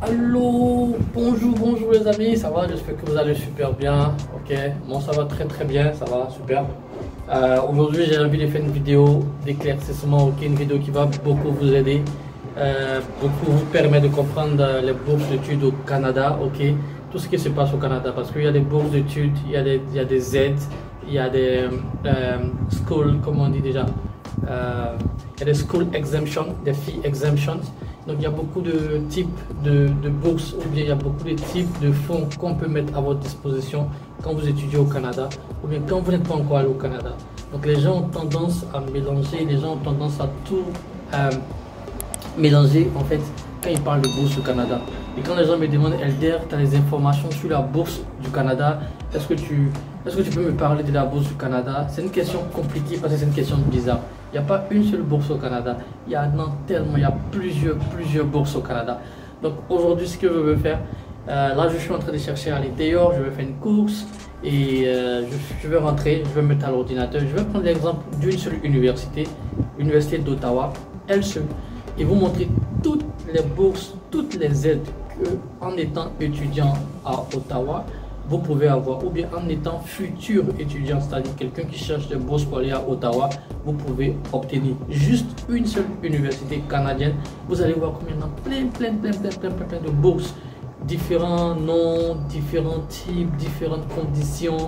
Allô, bonjour les amis, ça va? J'espère que vous allez super bien. Ok, moi ça va très bien, ça va super. Aujourd'hui j'ai envie de faire une vidéo d'éclaircissement, ok, une vidéo qui va beaucoup vous aider, beaucoup vous permet de comprendre les bourses d'études au Canada, ok, tout ce qui se passe au Canada, parce qu'il y a des bourses d'études, il y a des aides, il y a des school, comme on dit déjà, il y a des school exemptions, des fee exemptions. Donc il y a beaucoup de types de bourses ou bien il y a beaucoup de types de fonds qu'on peut mettre à votre disposition quand vous étudiez au Canada ou bien quand vous n'êtes pas encore allé au Canada. Donc les gens ont tendance à mélanger, les gens ont tendance à tout mélanger en fait quand ils parlent de bourse au Canada. Et quand les gens me demandent Elder, tu as des informations sur la bourse du Canada, est-ce que tu peux me parler de la bourse du Canada? C'est une question compliquée parce que c'est une question bizarre. Il n'y a pas une seule bourse au Canada. Il y a tellement, il y a plusieurs bourses au Canada. Donc aujourd'hui, ce que je veux faire, là je suis en train de chercher à l'intérieur, je vais faire une course et je vais rentrer, je vais me mettre à l'ordinateur. Je vais prendre l'exemple d'une seule université, l'université d'Ottawa, elle seule, et vous montrer toutes les bourses, toutes les aides que, en étant étudiant à Ottawa, vous pouvez avoir, ou bien en étant futur étudiant, c'est-à-dire quelqu'un qui cherche des bourses pour aller à Ottawa, vous pouvez obtenir juste une seule université canadienne. Vous allez voir combien il y en a plein de bourses, différents noms, différents types, différentes conditions.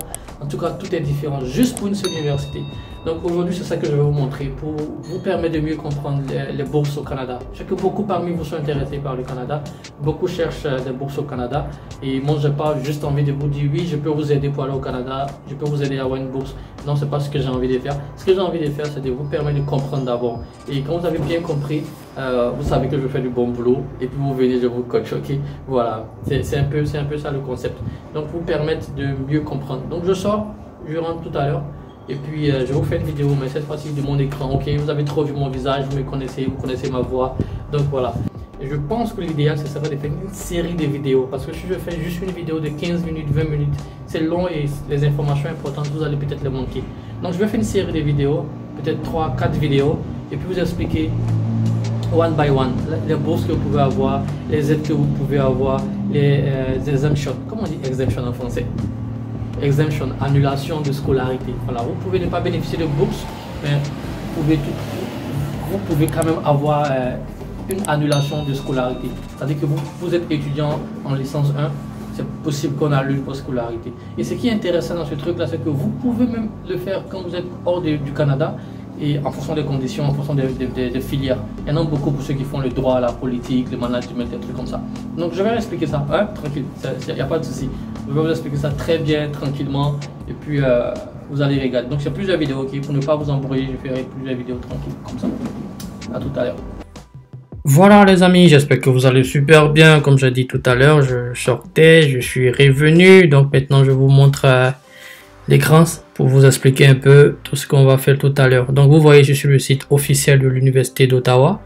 En tout cas, tout est différent, juste pour une seule université. Donc aujourd'hui, c'est ça que je vais vous montrer pour vous permettre de mieux comprendre les bourses au Canada. Je sais que beaucoup parmi vous sont intéressés par le Canada, beaucoup cherchent des bourses au Canada. Et moi, je n'ai pas juste envie de vous dire oui, je peux vous aider pour aller au Canada, je peux vous aider à avoir une bourse. Non, c'est pas ce que j'ai envie de faire. Ce que j'ai envie de faire, c'est de vous permettre de comprendre d'abord. Et quand vous avez bien compris, vous savez que je fais du bon boulot. Et puis vous venez, je vous coach, ok? Voilà, c'est un peu ça le concept. Donc vous permettre de mieux comprendre. Donc je sors, je rentre tout à l'heure. Et puis je vous fais une vidéo, mais cette fois-ci de mon écran, ok? Vous avez trop vu mon visage, vous me connaissez, vous connaissez ma voix. Donc voilà. Et je pense que l'idéal, ce serait de faire une série de vidéos. Parce que si je fais juste une vidéo de 15 minutes, 20 minutes, c'est long et les informations importantes, vous allez peut-être les manquer. Donc je vais faire une série de vidéos, peut-être 3, 4 vidéos, et puis vous expliquer one by one, les bourses que vous pouvez avoir, les aides que vous pouvez avoir, les exemptions. Comment on dit exemption en français? Exemption, annulation de scolarité. Voilà, vous pouvez ne pas bénéficier de bourse, mais vous pouvez quand même avoir une annulation de scolarité. C'est-à-dire que vous êtes étudiant en licence 1, c'est possible qu'on annule votre scolarité. Et ce qui est intéressant dans ce truc-là, c'est que vous pouvez même le faire quand vous êtes hors du Canada et en fonction des conditions, en fonction des filières. Il y en a beaucoup pour ceux qui font le droit, la politique, le management, des trucs comme ça. Donc je vais expliquer ça, hein, tranquille, il n'y a pas de souci. Je vais vous expliquer ça très bien, tranquillement, et puis vous allez regarder. Donc c'est plusieurs vidéos, ok, pour ne pas vous embrouiller, je ferai plusieurs vidéos tranquilles, comme ça. À tout à l'heure. Voilà les amis, j'espère que vous allez super bien. Comme j'ai dit tout à l'heure, je sortais, je suis revenu. Donc maintenant je vous montre l'écran pour vous expliquer un peu tout ce qu'on va faire tout à l'heure. Donc vous voyez, je suis sur le site officiel de l'université d'Ottawa.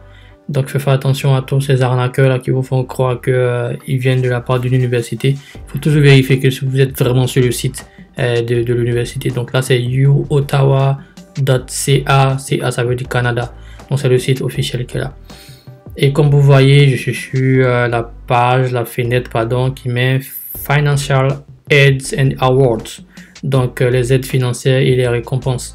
Donc faites attention à tous ces arnaqueurs là qui vous font croire qu'ils viennent de la part d'une université. Il faut toujours vérifier que vous êtes vraiment sur le site de l'université. Donc là c'est uottawa.ca, CA ça veut dire Canada. Donc c'est le site officiel qui est là. Et comme vous voyez, je suis sur la fenêtre pardon, qui met Financial Aids and Awards. Donc les aides financières et les récompenses.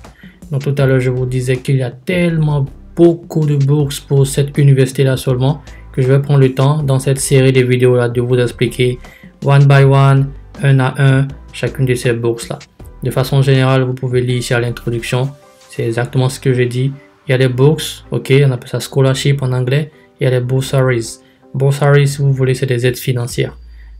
Donc tout à l'heure je vous disais qu'il y a tellement beaucoup de bourses pour cette université là seulement que je vais prendre le temps dans cette série de vidéos là de vous expliquer one by one, un à un, chacune de ces bourses là. De façon générale, vous pouvez lire ici à l'introduction, c'est exactement ce que j'ai dit. Il y a les bourses, ok, on appelle ça scholarship en anglais. Il y a les bursaries. Bursaries, si vous voulez, c'est des aides financières.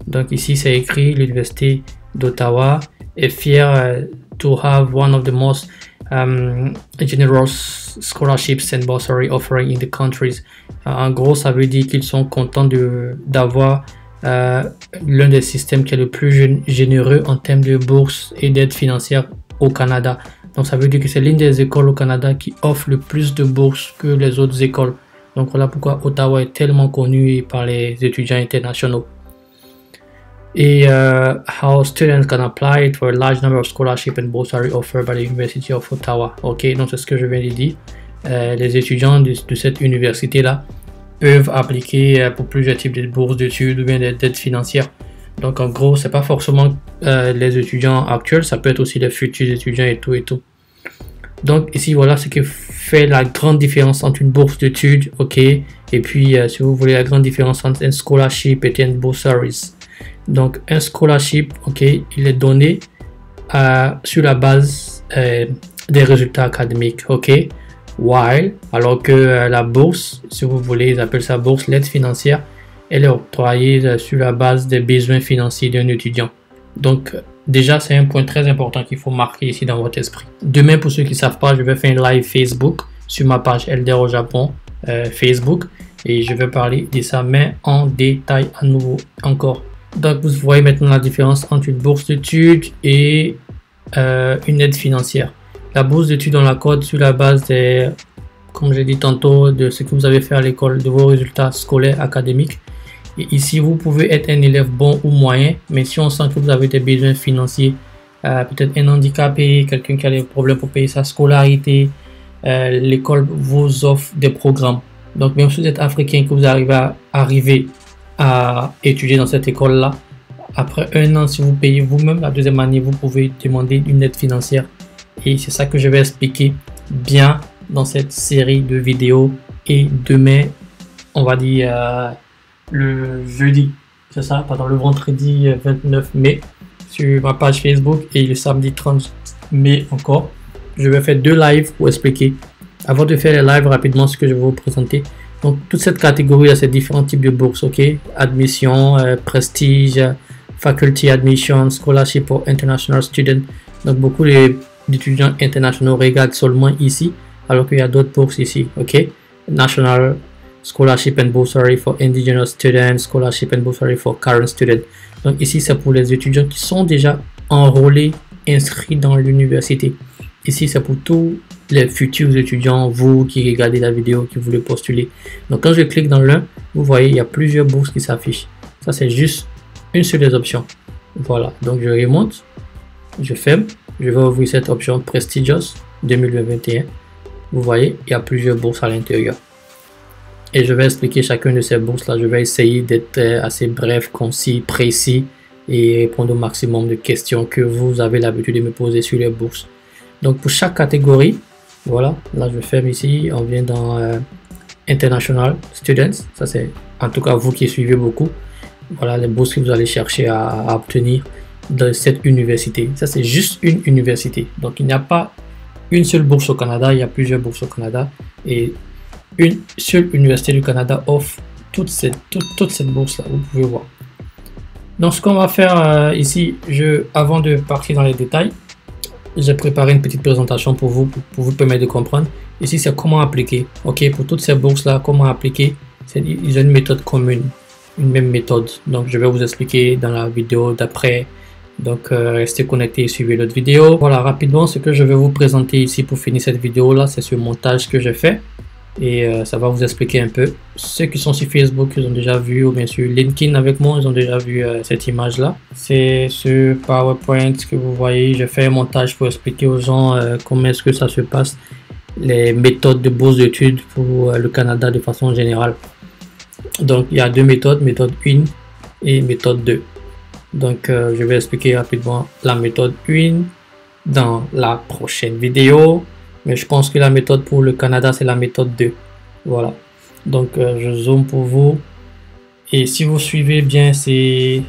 Donc ici c'est écrit l'université d'Ottawa est fière to have one of the most generous scholarships and bursary offering in the countries. En gros, ça veut dire qu'ils sont contents d'avoir l'un des systèmes qui est le plus généreux en termes de bourses et d'aides financières au Canada. Donc ça veut dire que c'est l'une des écoles au Canada qui offre le plus de bourses que les autres écoles. Donc voilà pourquoi Ottawa est tellement connu par les étudiants internationaux. Et how students can apply for a large number of scholarships and bursary offered by the University of Ottawa. Ok, donc c'est ce que je viens de dire. Les étudiants de cette université-là peuvent appliquer pour plusieurs types de bourses d'études ou bien d'aides financières. Donc en gros, c'est pas forcément les étudiants actuels, ça peut être aussi les futurs étudiants et tout et tout. Donc ici, voilà ce qui fait la grande différence entre une bourse d'études, ok, et puis si vous voulez la grande différence entre un scholarship et un bursaries. Donc un scholarship, ok, il est donné sur la base des résultats académiques, ok, while, alors que la bourse, si vous voulez, ils appellent ça bourse, l'aide financière, elle est octroyée sur la base des besoins financiers d'un étudiant. Donc déjà, c'est un point très important qu'il faut marquer ici dans votre esprit. Demain, pour ceux qui ne savent pas, je vais faire un live Facebook sur ma page Elder au Japon Facebook et je vais parler de ça, mais en détail à nouveau encore. Donc, vous voyez maintenant la différence entre une bourse d'études et une aide financière. La bourse d'études, on l'accorde sur la base des, comme j'ai dit tantôt, de ce que vous avez fait à l'école, de vos résultats scolaires, académiques. Et ici, vous pouvez être un élève bon ou moyen, mais si on sent que vous avez des besoins financiers, peut-être un handicapé, quelqu'un qui a des problèmes pour payer sa scolarité, l'école vous offre des programmes. Donc, même si vous êtes africain, que vous arrivez à étudier dans cette école-là, après un an, si vous payez vous-même la deuxième année, vous pouvez demander une aide financière. Et c'est ça que je vais expliquer bien dans cette série de vidéos. Et demain, on va dire le jeudi, c'est ça, pardon, le vendredi 29 mai sur ma page Facebook et le samedi 30 mai encore. Je vais faire 2 lives pour expliquer. Avant de faire les lives rapidement, ce que je vais vous présenter. Donc, toute cette catégorie a ces différents types de bourses, ok? Admission, prestige, faculty admission, scholarship for international students. Donc, beaucoup d'étudiants internationaux regardent seulement ici, alors qu'il y a d'autres bourses ici, ok? National Scholarship and Bursary for Indigenous Students, Scholarship and Bursary for Current Students. Donc, ici, c'est pour les étudiants qui sont déjà enrôlés, inscrits dans l'université. Ici, c'est pour tous les futurs étudiants, vous qui regardez la vidéo, qui voulez postuler. Donc, quand je clique dans l'un, vous voyez, il y a plusieurs bourses qui s'affichent. Ça, c'est juste une seule des options. Voilà, donc je remonte, je ferme, je vais ouvrir cette option Prestigious 2021. Vous voyez, il y a plusieurs bourses à l'intérieur. Et je vais expliquer chacune de ces bourses-là. Je vais essayer d'être assez bref, concis, précis et répondre au maximum de questions que vous avez l'habitude de me poser sur les bourses. Donc, pour chaque catégorie, voilà, là je ferme ici, on vient dans International Students. Ça, c'est en tout cas vous qui suivez beaucoup. Voilà les bourses que vous allez chercher à obtenir dans cette université. Ça, c'est juste une université. Donc, il n'y a pas une seule bourse au Canada, il y a plusieurs bourses au Canada. Et une seule université du Canada offre toute cette bourse-là, vous pouvez voir. Donc, ce qu'on va faire ici, avant de partir dans les détails, j'ai préparé une petite présentation pour vous permettre de comprendre. Ici, c'est comment appliquer. Ok, pour toutes ces bourses-là, comment appliquer. Ils ont une méthode commune, une même méthode. Donc, je vais vous expliquer dans la vidéo d'après. Donc, restez connectés et suivez l'autre vidéo. Voilà, rapidement, ce que je vais vous présenter ici pour finir cette vidéo-là, c'est ce montage que j'ai fait. Et ça va vous expliquer un peu. Ceux qui sont sur Facebook, ils ont déjà vu, ou bien sur LinkedIn avec moi, ils ont déjà vu cette image-là. C'est ce PowerPoint que vous voyez. J'ai fait un montage pour expliquer aux gens comment est-ce que ça se passe, les méthodes de bourse d'études pour le Canada de façon générale. Donc, il y a 2 méthodes, méthode 1 et méthode 2. Donc, je vais expliquer rapidement la méthode 1 dans la prochaine vidéo. Mais je pense que la méthode pour le Canada, c'est la méthode 2. Voilà. Donc, je zoome pour vous. Et si vous suivez bien ces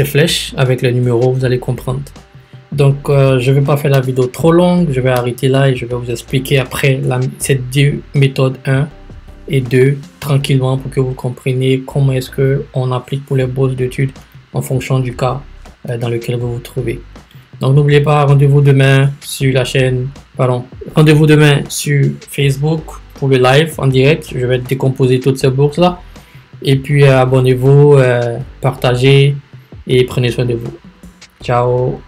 flèches avec les numéros, vous allez comprendre. Donc, je ne vais pas faire la vidéo trop longue. Je vais arrêter là et je vais vous expliquer après ces 2 méthodes 1 et 2 tranquillement pour que vous compreniez comment est-ce qu'on applique pour les bourses d'études en fonction du cas dans lequel vous vous trouvez. Donc, n'oubliez pas, rendez-vous demain sur la chaîne, rendez-vous demain sur Facebook pour le live en direct. Je vais décomposer toutes ces bourses-là. Et puis, abonnez-vous, partagez et prenez soin de vous. Ciao!